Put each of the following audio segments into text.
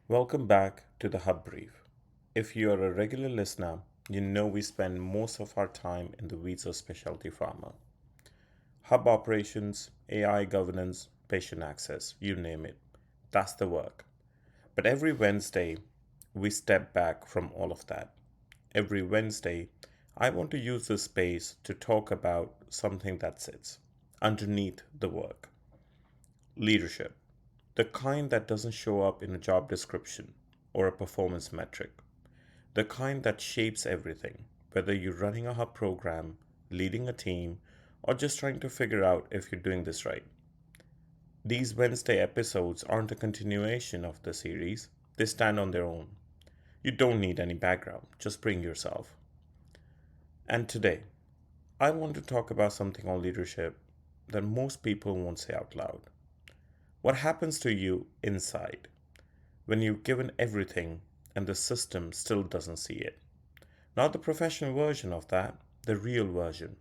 Welcome back to the Hub Brief. If you are a regular listener, you know we spend most of our time in the weeds of specialty pharma. Hub operations, AI governance, patient access, you name it. That's the work. But every Wednesday, we step back from all of that. Every Wednesday, I want to use this space to talk about something that sits underneath the work: leadership. The kind that doesn't show up in a job description or a performance metric. The kind that shapes everything, whether you're running a hub program, leading a team, or just trying to figure out if you're doing this right. These Wednesday episodes aren't a continuation of the series, they stand on their own. You don't need any background, just bring yourself. And today, I want to talk about something on leadership that most people won't say out loud. What happens to you inside when you've given everything and the system still doesn't see it? Not the professional version of that, the real version.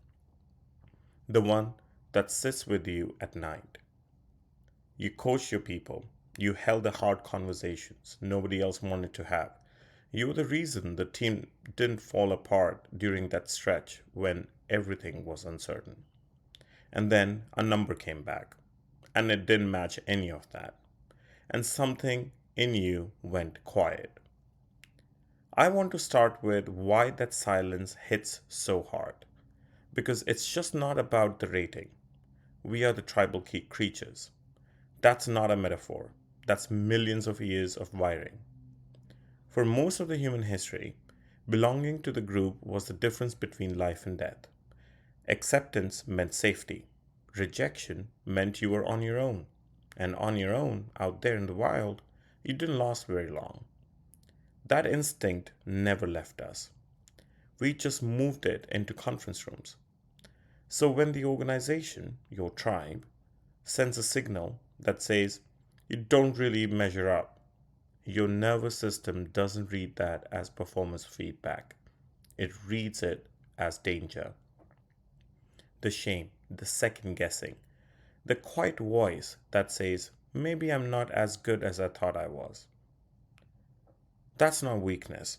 The one that sits with you at night. You coached your people. You held the hard conversations nobody else wanted to have. You were the reason the team didn't fall apart during that stretch when everything was uncertain. And then a number came back, and it didn't match any of that. And something in you went quiet. I want to start with why that silence hits so hard. Because it's just not about the rating. We are the tribal creatures. That's not a metaphor. That's millions of years of wiring. For most of the human history, belonging to the group was the difference between life and death. Acceptance meant safety. Rejection meant you were on your own. And on your own, out there in the wild, you didn't last very long. That instinct never left us. We just moved it into conference rooms. So when the organization, your tribe, sends a signal that says you don't really measure up, your nervous system doesn't read that as performance feedback. It reads it as danger. The shame, the second guessing, the quiet voice that says, maybe I'm not as good as I thought I was. That's not weakness.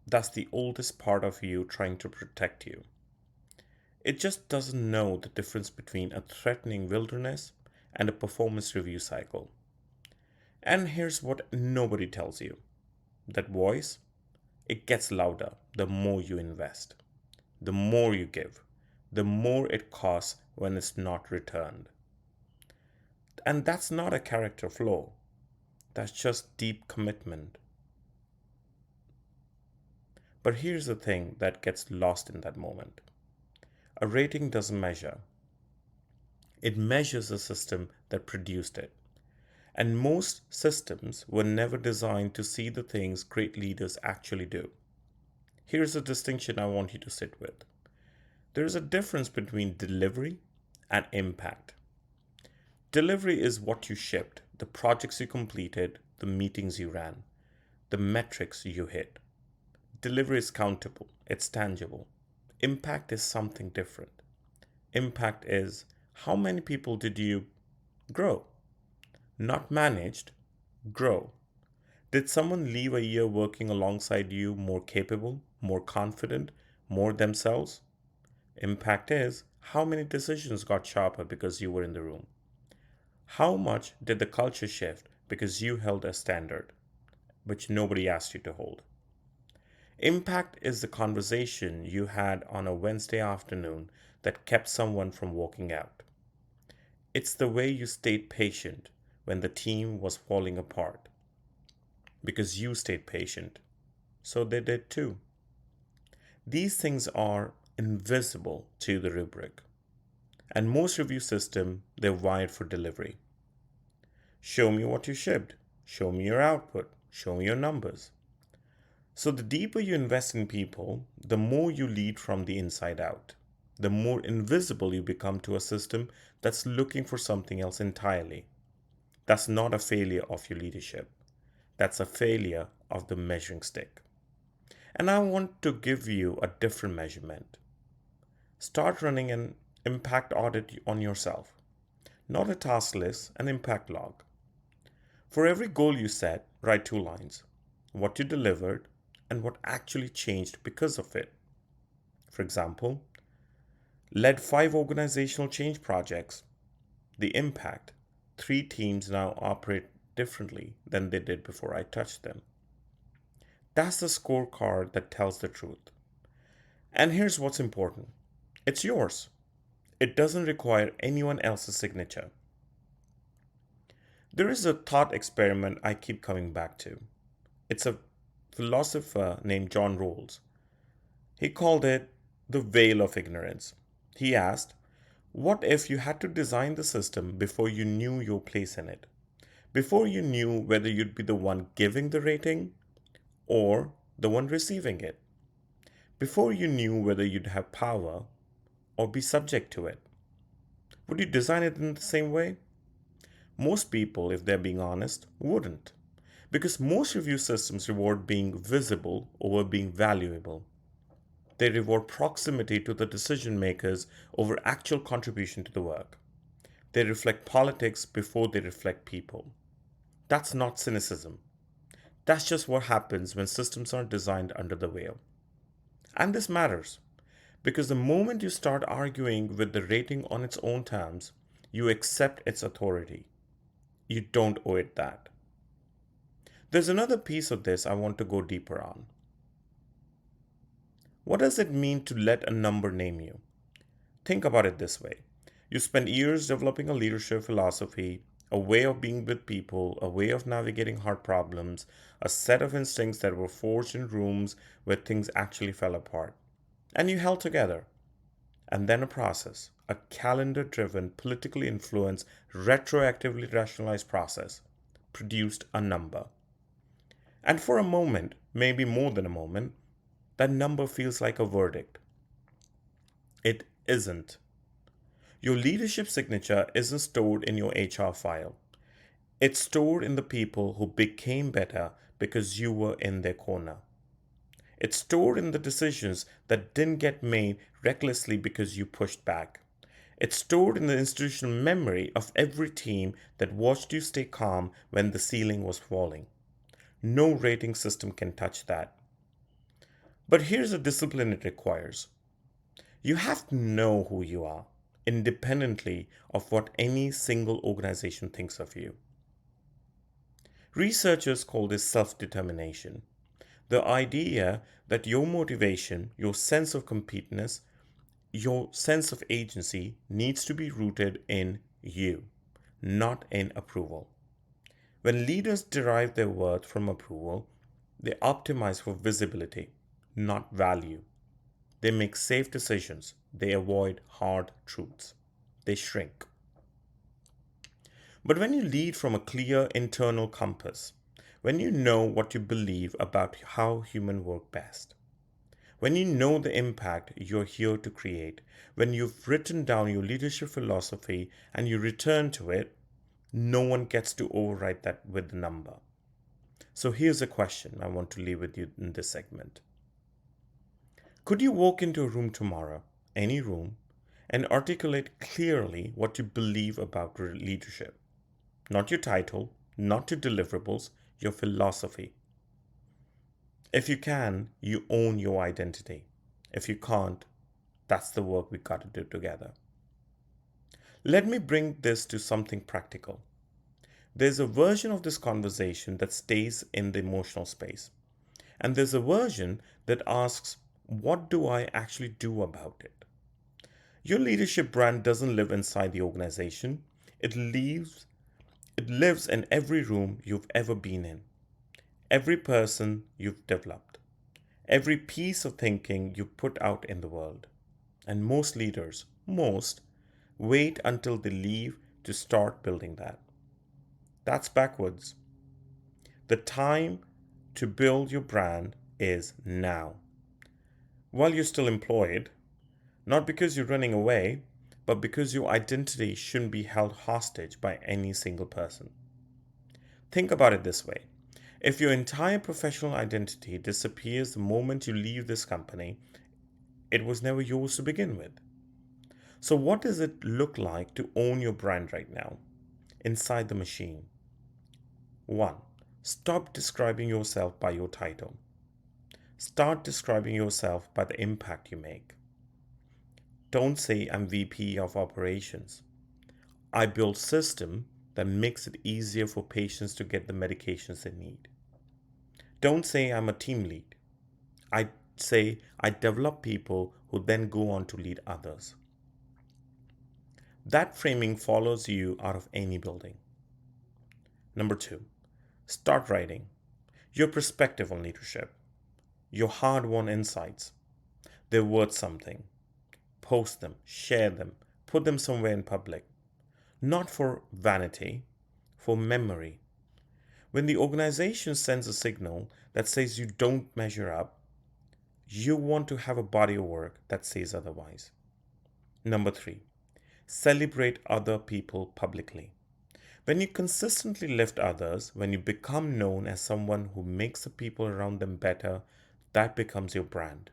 That's the oldest part of you trying to protect you. It just doesn't know the difference between a threatening wilderness and a performance review cycle. And here's what nobody tells you: that voice, it gets louder the more you invest, the more you give, the more it costs when it's not returned. And that's not a character flaw, that's just deep commitment. But here's the thing that gets lost in that moment: a rating doesn't measure, it measures the system that produced it. And most systems were never designed to see the things great leaders actually do. Here's a distinction I want you to sit with: there is a difference between delivery and impact. Delivery is what you shipped, the projects you completed, the meetings you ran, the metrics you hit. Delivery is countable, it's tangible. Impact is something different. Impact is, how many people did you grow? Not managed, grow. Did someone leave a year working alongside you more capable, more confident, more themselves? Impact is, how many decisions got sharper because you were in the room? How much did the culture shift because you held a standard which nobody asked you to hold? Impact is the conversation you had on a Wednesday afternoon that kept someone from walking out. It's the way you stayed patient when the team was falling apart because you stayed patient. So they did too. These things are invisible to the rubric. And most review systems, they're wired for delivery. Show me what you shipped. Show me your output. Show me your numbers. So the deeper you invest in people, the more you lead from the inside out. The more invisible you become to a system that's looking for something else entirely. That's not a failure of your leadership. That's a failure of the measuring stick. And I want to give you a different measurement. Start running an impact audit on yourself. Not a task list, an impact log. For every goal you set, write two lines: what you delivered and what actually changed because of it. For example, led 5 organizational change projects. The impact: 3 teams now operate differently than they did before I touched them. That's the scorecard that tells the truth. And here's what's important: it's yours. It doesn't require anyone else's signature. There is a thought experiment I keep coming back to. It's a philosopher named John Rawls. He called it the veil of ignorance. He asked, what if you had to design the system before you knew your place in it? Before you knew whether you'd be the one giving the rating or the one receiving it? Before you knew whether you'd have power or be subject to it? Would you design it in the same way? Most people, if they're being honest, wouldn't. Because most review systems reward being visible over being valuable. They reward proximity to the decision makers over actual contribution to the work. They reflect politics before they reflect people. That's not cynicism. That's just what happens when systems are designed under the veil. And this matters because the moment you start arguing with the rating on its own terms, you accept its authority. You don't owe it that. There's another piece of this I want to go deeper on. What does it mean to let a number name you? Think about it this way: you spend years developing a leadership philosophy, a way of being with people, a way of navigating hard problems, a set of instincts that were forged in rooms where things actually fell apart. And you held together. And then a process, a calendar driven, politically influenced, retroactively rationalized process, produced a number. And for a moment, maybe more than a moment, that number feels like a verdict. It isn't. Your leadership signature isn't stored in your HR file. It's stored in the people who became better because you were in their corner. It's stored in the decisions that didn't get made recklessly because you pushed back. It's stored in the institutional memory of every team that watched you stay calm when the ceiling was falling. No rating system can touch that. But here's the discipline it requires: you have to know who you are, independently of what any single organization thinks of you. Researchers call this self determination. The idea that your motivation, your sense of completeness, your sense of agency needs to be rooted in you, not in approval. When leaders derive their worth from approval, they optimize for visibility, not value. They make safe decisions. They avoid hard truths. They shrink. But when you lead from a clear internal compass, when you know what you believe about how humans work best, when you know the impact you're here to create, when you've written down your leadership philosophy and you return to it, no one gets to overwrite that with the number. So here's a question I want to leave with you in this segment. Could you walk into a room tomorrow, any room, and articulate clearly what you believe about leadership? Not your title, not your deliverables, your philosophy. If you can, you own your identity. If you can't, that's the work we got to do together. Let me bring this to something practical. There's a version of this conversation that stays in the emotional space, and there's a version that asks, what do I actually do about it? Your leadership brand doesn't live inside the organization. It lives in every room you've ever been in, every person you've developed, every piece of thinking you put out in the world. And most leaders, wait until they leave to start building that. That's backwards. The time to build your brand is now. While you're still employed, not because you're running away, but because your identity shouldn't be held hostage by any single person. Think about it this way: if your entire professional identity disappears the moment you leave this company, it was never yours to begin with. So, what does it look like to own your brand right now, inside the machine? 1. Stop describing yourself by your title. Start describing yourself by the impact you make. Don't say I'm VP of operations. I build system that makes it easier for patients to get the medications they need. Don't say I'm a team lead. I say I develop people who then go on to lead others. That framing follows you out of any building. Number 2, start writing your perspective on leadership, your hard won insights. They're worth something. Post them, share them, put them somewhere in public. Not for vanity, for memory. When the organization sends a signal that says you don't measure up, you want to have a body of work that says otherwise. Number 3, celebrate other people publicly. When you consistently lift others, when you become known as someone who makes the people around them better, that becomes your brand.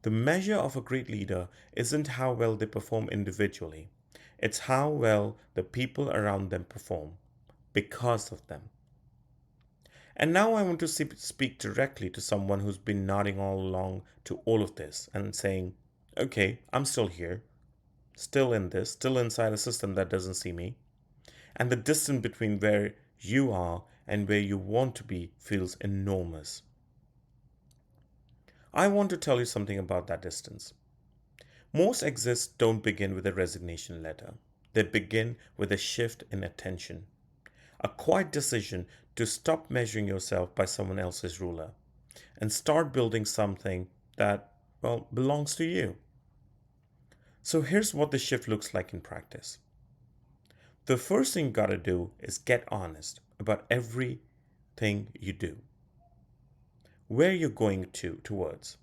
The measure of a great leader isn't how well they perform individually, it's how well the people around them perform because of them. And now I want to speak directly to someone who's been nodding all along to all of this and saying, okay, I'm still here, still in this, still inside a system that doesn't see me. And the distance between where you are and where you want to be feels enormous. I want to tell you something about that distance. Most exits don't begin with a resignation letter. They begin with a shift in attention, a quiet decision to stop measuring yourself by someone else's ruler and start building something that, well, belongs to you. So here's what the shift looks like in practice. The first thing you gotta do is get honest about everything you do. Where you're going towards.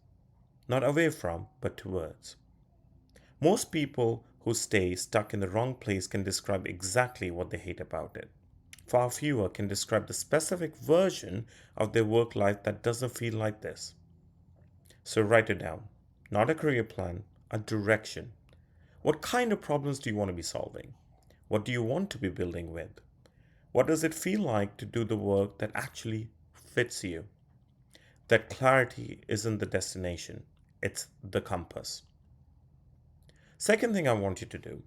Not away from, but towards. Most people who stay stuck in the wrong place can describe exactly what they hate about it. Far fewer can describe the specific version of their work life that doesn't feel like this. So write it down. Not a career plan, a direction. What kind of problems do you want to be solving? What do you want to be building with? What does it feel like to do the work that actually fits you? That clarity isn't the destination, it's the compass. Second thing I want you to do,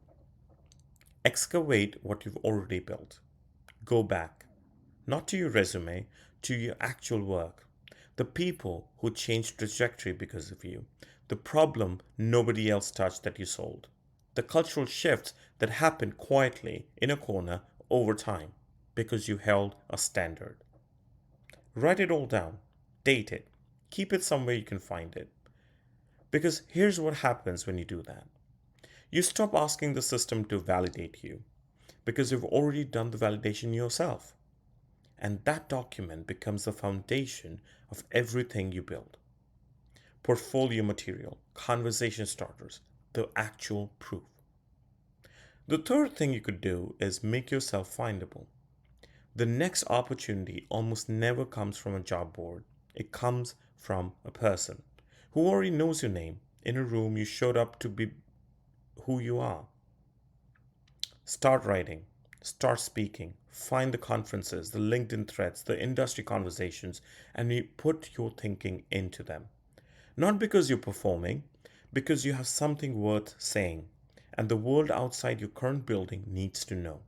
excavate what you've already built. Go back, not to your resume, to your actual work. The people who changed trajectory because of you. The problem nobody else touched that you solved. The cultural shifts that happened quietly in a corner over time because you held a standard. Write it all down, date it, keep it somewhere you can find it. Because here's what happens when you do that. You stop asking the system to validate you because you've already done the validation yourself. And that document becomes the foundation of everything you build. Portfolio material, conversation starters, the actual proof. The third thing you could do is make yourself findable. The next opportunity almost never comes from a job board. It comes from a person who already knows your name. In a room, you showed up to be who you are. Start writing, start speaking, find the conferences, the LinkedIn threads, the industry conversations, and you put your thinking into them. Not because you're performing, because you have something worth saying, and the world outside your current building needs to know.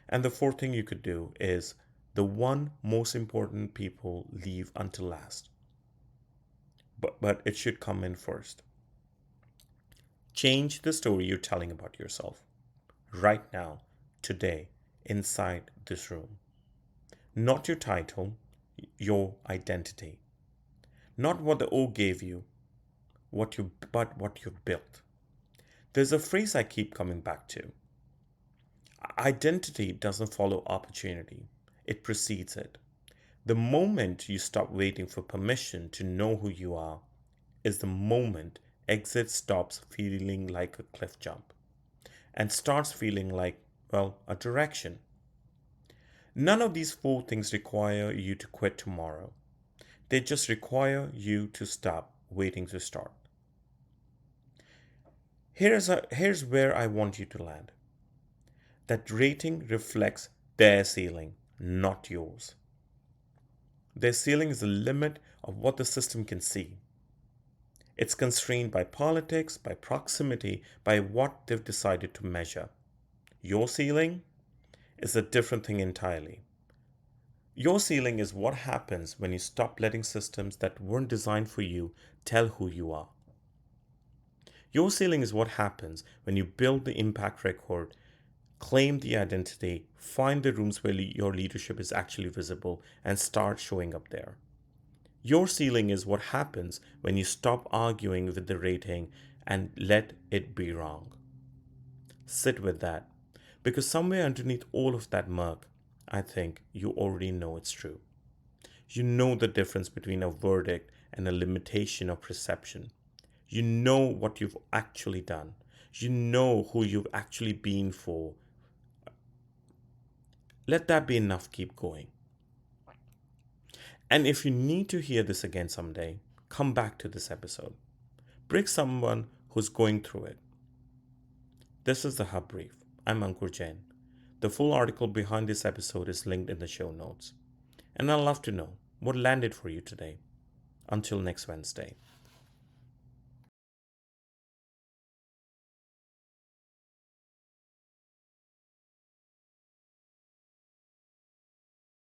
And the fourth thing you could do is the one most important people leave until last. But it should come in first. Change the story you're telling about yourself right now, today, inside this room. Not your title, your identity. Not what the O gave you, but what you've built. There's a phrase I keep coming back to. Identity doesn't follow opportunity, it precedes it. The moment you stop waiting for permission to know who you are is the moment exit stops feeling like a cliff jump and starts feeling like, well, a direction. None of these four things require you to quit tomorrow. They just require you to stop waiting to start. Here's where I want you to land. That rating reflects their ceiling, not yours. Their ceiling is the limit of what the system can see. It's constrained by politics, by proximity, by what they've decided to measure. Your ceiling is a different thing entirely. Your ceiling is what happens when you stop letting systems that weren't designed for you tell who you are. Your ceiling is what happens when you build the impact record, claim the identity, find the rooms where your leadership is actually visible, and start showing up there. Your ceiling is what happens when you stop arguing with the rating and let it be wrong. Sit with that, because somewhere underneath all of that murk, I think you already know it's true. You know the difference between a verdict and a limitation of perception. You know what you've actually done. You know who you've actually been for. Let that be enough. Keep going. And if you need to hear this again someday, come back to this episode. Bring someone who's going through it. This is the Hub Brief. I'm Ankur Jain. The full article behind this episode is linked in the show notes. And I'd love to know what landed for you today. Until next Wednesday.